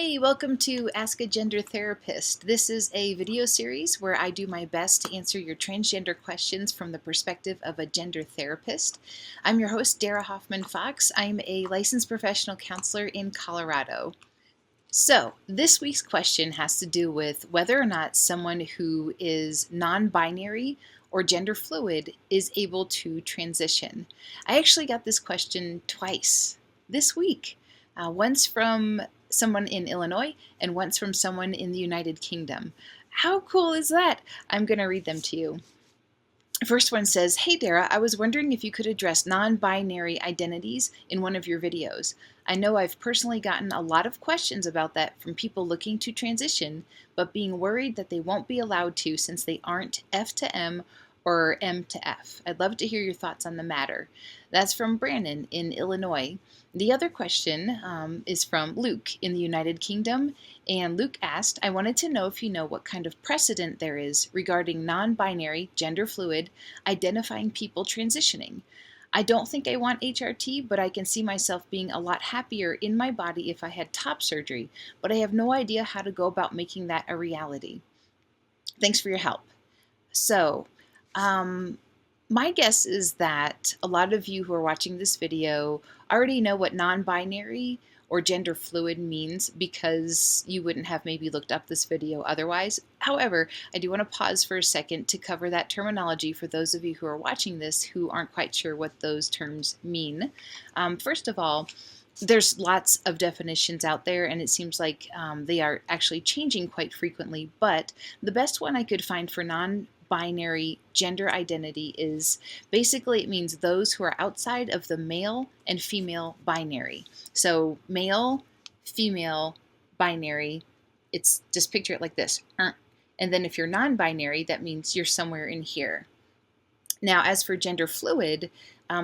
Hi, welcome to Ask a Gender Therapist. This is a video series where I do my best to answer your transgender questions from the perspective of a gender therapist. I'm your host, Dara Hoffman Fox. I'm a licensed professional counselor in Colorado. So, this week's question has to do with whether or not someone who is non-binary or gender fluid is able to transition. I actually got this question twice this week. Once from someone in Illinois and once from someone in the United Kingdom. How cool is that? I'm going to read them to you. First one says, "Hey Dara, I was wondering if you could address non-binary identities in one of your videos. I know I've personally gotten a lot of questions about that from people looking to transition, but being worried that they won't be allowed to since they aren't F to M or M to F. I'd love to hear your thoughts on the matter." That's from Brandon in Illinois. The other question is from Luke in the United Kingdom, and Luke asked, "I wanted to know if you know what kind of precedent there is regarding non-binary, gender fluid, identifying people transitioning. I don't think I want HRT, but I can see myself being a lot happier in my body if I had top surgery, but I have no idea how to go about making that a reality. Thanks for your help." So, my guess is that a lot of you who are watching this video already know what non-binary or gender fluid means because you wouldn't have maybe looked up this video otherwise. However, I do want to pause for a second to cover that terminology for those of you who are watching this who aren't quite sure what those terms mean. First of all, there's lots of definitions out there, and it seems like they are actually changing quite frequently, but the best one I could find for non-binary gender identity is basically it means those who are outside of the male and female binary. So male, female, binary, it's just picture it like this. And then if you're non-binary, that means you're somewhere in here. Now, as for gender fluid,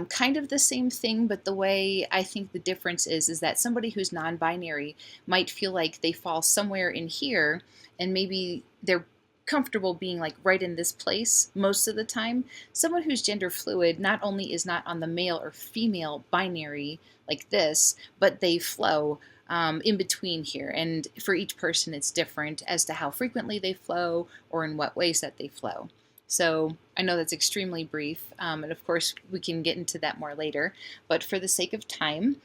kind of the same thing, but the way I think the difference is that somebody who's non-binary might feel like they fall somewhere in here, and maybe they're comfortable being like right in this place most of the time. Someone who's gender fluid not only is not on the male or female binary like this, but they flow in between here. And for each person, it's different as to how frequently they flow or in what ways that they flow. So I know that's extremely brief, and of course we can get into that more later, but for the sake of time,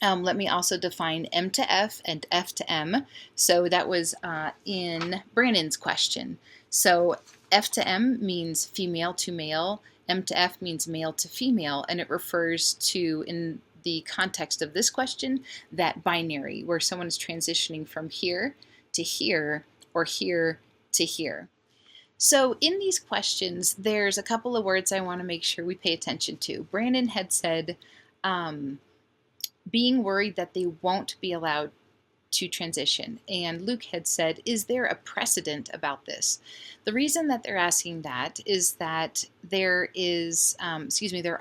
let me also define M to F and F to M. So that was in Brandon's question. So F to M means female to male, M to F means male to female, and it refers to, in the context of this question, that binary where someone is transitioning from here to here or here to here. So in these questions, there's a couple of words I want to make sure we pay attention to. Brandon had said, being worried that they won't be allowed to transition. And Luke had said, is there a precedent about this? The reason that they're asking that is that there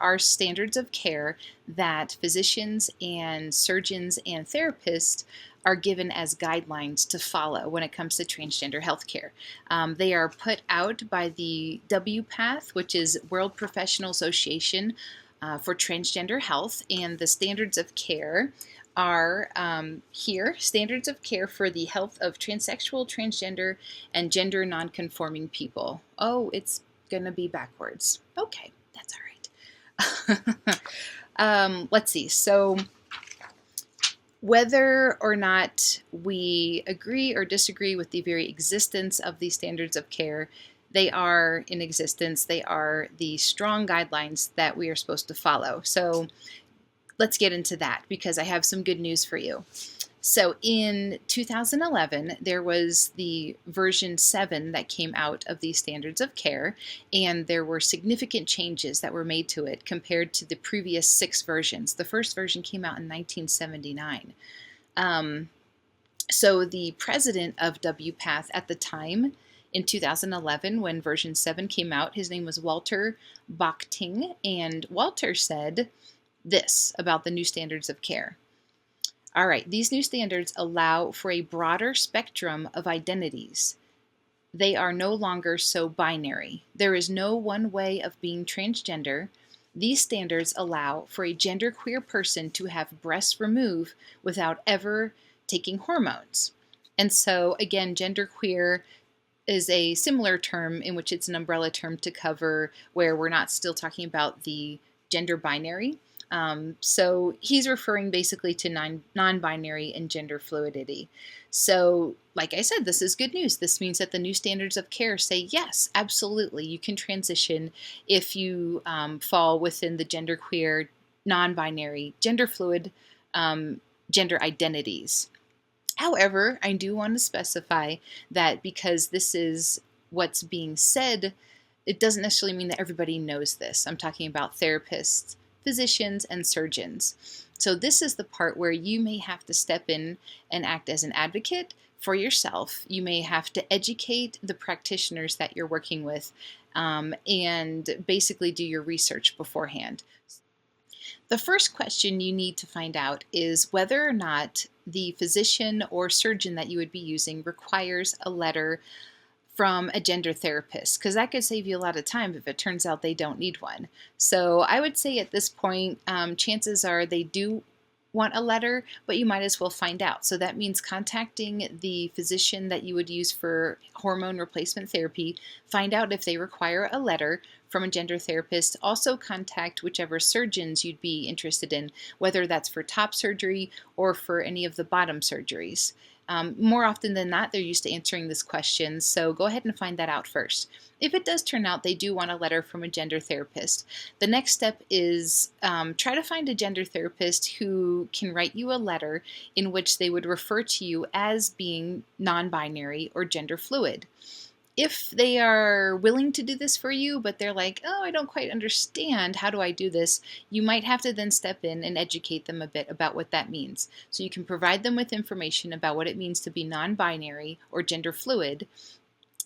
are standards of care that physicians and surgeons and therapists are given as guidelines to follow when it comes to transgender healthcare. They are put out by the WPATH, which is World Professional Association for Transgender Health, and the standards of care are here, standards of care for the health of transsexual, transgender, and gender nonconforming people. Oh, it's gonna be backwards. Okay, that's all right. Let's see, so whether or not we agree or disagree with the very existence of these standards of care, they are in existence. They are the strong guidelines that we are supposed to follow. So let's get into that because I have some good news for you. So in 2011, there was the version 7 that came out of these standards of care, and there were significant changes that were made to it compared to the previous 6 versions. The first version came out in 1979. So the president of WPATH at the time, in 2011, when version 7 came out, his name was Walter Bochting, and Walter said this about the new standards of care. All right, these new standards allow for a broader spectrum of identities. They are no longer so binary. There is no one way of being transgender. These standards allow for a genderqueer person to have breasts removed without ever taking hormones. And so again, genderqueer is a similar term in which it's an umbrella term to cover where we're not still talking about the gender binary. So he's referring basically to non-binary and gender fluidity. So like I said, this is good news. This means that the new standards of care say, yes, absolutely, you can transition if you fall within the genderqueer, non-binary, gender fluid, gender identities. However, I do want to specify that because this is what's being said, it doesn't necessarily mean that everybody knows this. I'm talking about therapists, physicians, and surgeons. So this is the part where you may have to step in and act as an advocate for yourself. You may have to educate the practitioners that you're working with and basically do your research beforehand. The first question you need to find out is whether or not the physician or surgeon that you would be using requires a letter from a gender therapist, because that could save you a lot of time if it turns out they don't need one. So I would say at this point, chances are they do want a letter, but you might as well find out. So that means contacting the physician that you would use for hormone replacement therapy, find out if they require a letter from a gender therapist. Also contact whichever surgeons you'd be interested in, whether that's for top surgery or for any of the bottom surgeries. More often than not, they're used to answering this question, so go ahead and find that out first. If it does turn out they do want a letter from a gender therapist, the next step is try to find a gender therapist who can write you a letter in which they would refer to you as being non-binary or gender fluid. If they are willing to do this for you, but they're like, oh, I don't quite understand, how do I do this? You might have to then step in and educate them a bit about what that means. So you can provide them with information about what it means to be non-binary or gender fluid.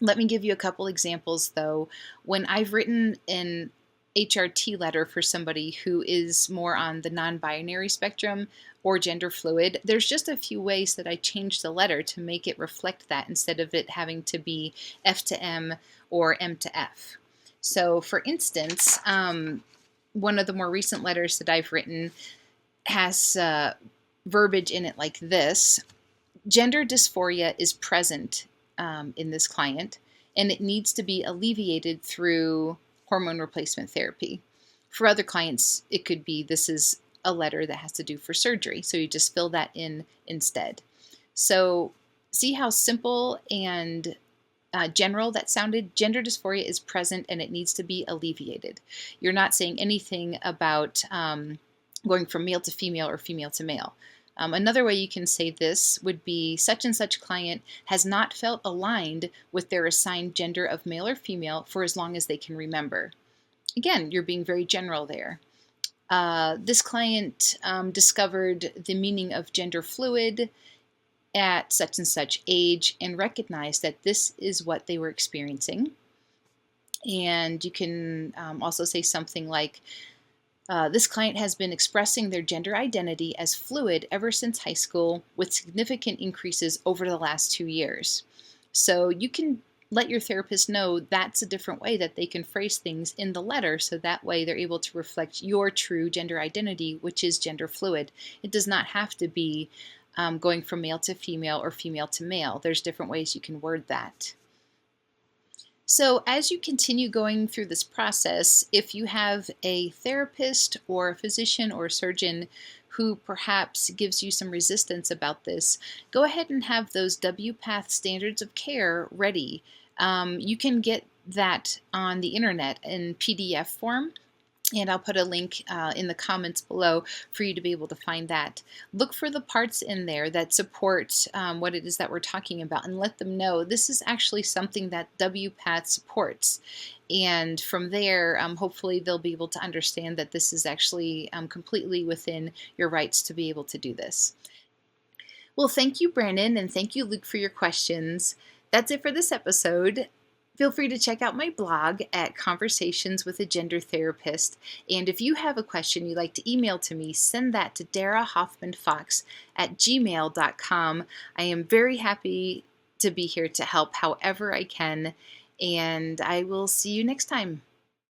Let me give you a couple examples though. When I've written an HRT letter for somebody who is more on the non-binary spectrum or gender fluid, there's just a few ways that I change the letter to make it reflect that instead of it having to be F to M or M to F. So for instance, one of the more recent letters that I've written has verbiage in it like this: gender dysphoria is present in this client, and it needs to be alleviated through hormone replacement therapy. For other clients, it could be this is a letter that has to do for surgery, so you just fill that in instead. So see how simple and general that sounded? Gender dysphoria is present and it needs to be alleviated. You're not saying anything about going from male to female or female to male. Another way you can say this would be such and such client has not felt aligned with their assigned gender of male or female for as long as they can remember. Again, you're being very general there. This client discovered the meaning of gender fluid at such and such age and recognized that this is what they were experiencing. And you can also say something like, this client has been expressing their gender identity as fluid ever since high school, with significant increases over the last 2 years. So you can let your therapist know that's a different way that they can phrase things in the letter, so that way they're able to reflect your true gender identity, which is gender fluid. It does not have to be going from male to female or female to male. There's different ways you can word that. So as you continue going through this process, if you have a therapist or a physician or a surgeon who perhaps gives you some resistance about this, go ahead and have those WPATH standards of care ready. You can get that on the internet in PDF form, and I'll put a link in the comments below for you to be able to find that. Look for the parts in there that support what it is that we're talking about, and let them know this is actually something that WPATH supports. And from there, hopefully they'll be able to understand that this is actually completely within your rights to be able to do this. Well, thank you, Brandon, and thank you, Luke, for your questions. That's it for this episode. Feel free to check out my blog at Conversations with a Gender Therapist. And if you have a question you'd like to email to me, send that to darahoffmanfox@gmail.com. I am very happy to be here to help however I can, and I will see you next time.